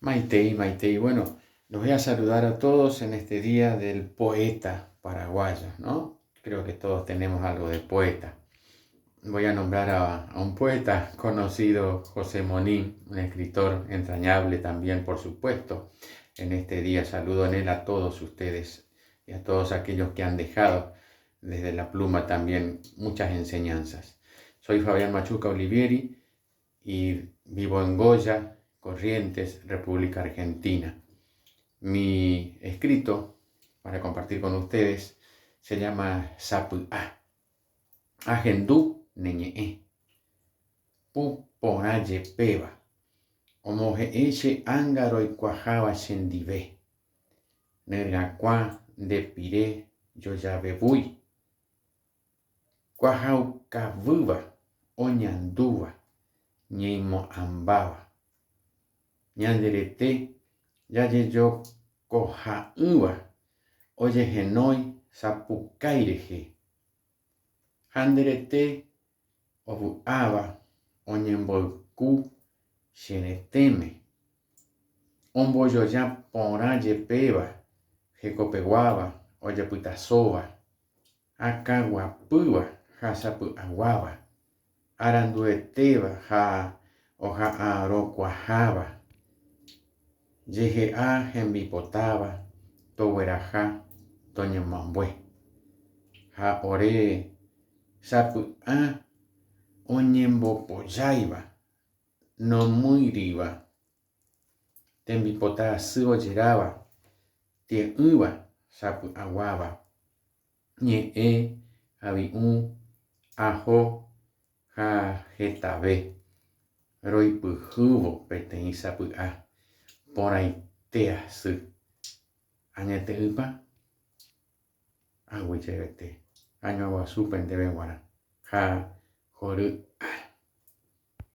Maitei, Maitei. Bueno, los voy a saludar a todos en este día del poeta paraguayo, ¿no? Creo que todos tenemos algo de poeta. Voy a nombrar a un poeta conocido, José Monín, un escritor entrañable también, por supuesto. En este día saludo en él a todos ustedes y a todos aquellos que han dejado desde la pluma también muchas enseñanzas. Soy Fabián Machuca Olivieri y vivo en Goya, Corrientes, República Argentina. Mi escrito para compartir con ustedes se llama Sapu'a. Agendú Neñe'e. Puponaye Peba. Omoje eche ángaro y cuajaba shendivé. Nergacua de piré yoyabebui. Cuajaucavuba oñandúa. Ñeimo ambaba. Ñanderete yayeyo cojaúa. Oye genoi sapucaireje. Handerete obuaba oñembolcu xeneteme. Omboyoya poraye peba. Jecopeguaba oyaputasoba. Acaguapúa jasapu aguaba. Arandueteba ja oja arocuajaba. Yejea jembipotaba. Tohueraja toñemambue. Ja ore sapu'a oñembopoyaiba. No muiriba. Tembipotá sy ojeraba. Tie'ỹva sapu'aguáva. Ñe'ẽ havi'ũ aho ha hetave. Roipyhývo peteĩ sapy'a. Porãite asy. Añete'ỹpa aguyjevete. Añaguasúpe ndéve g̃uarã ha hory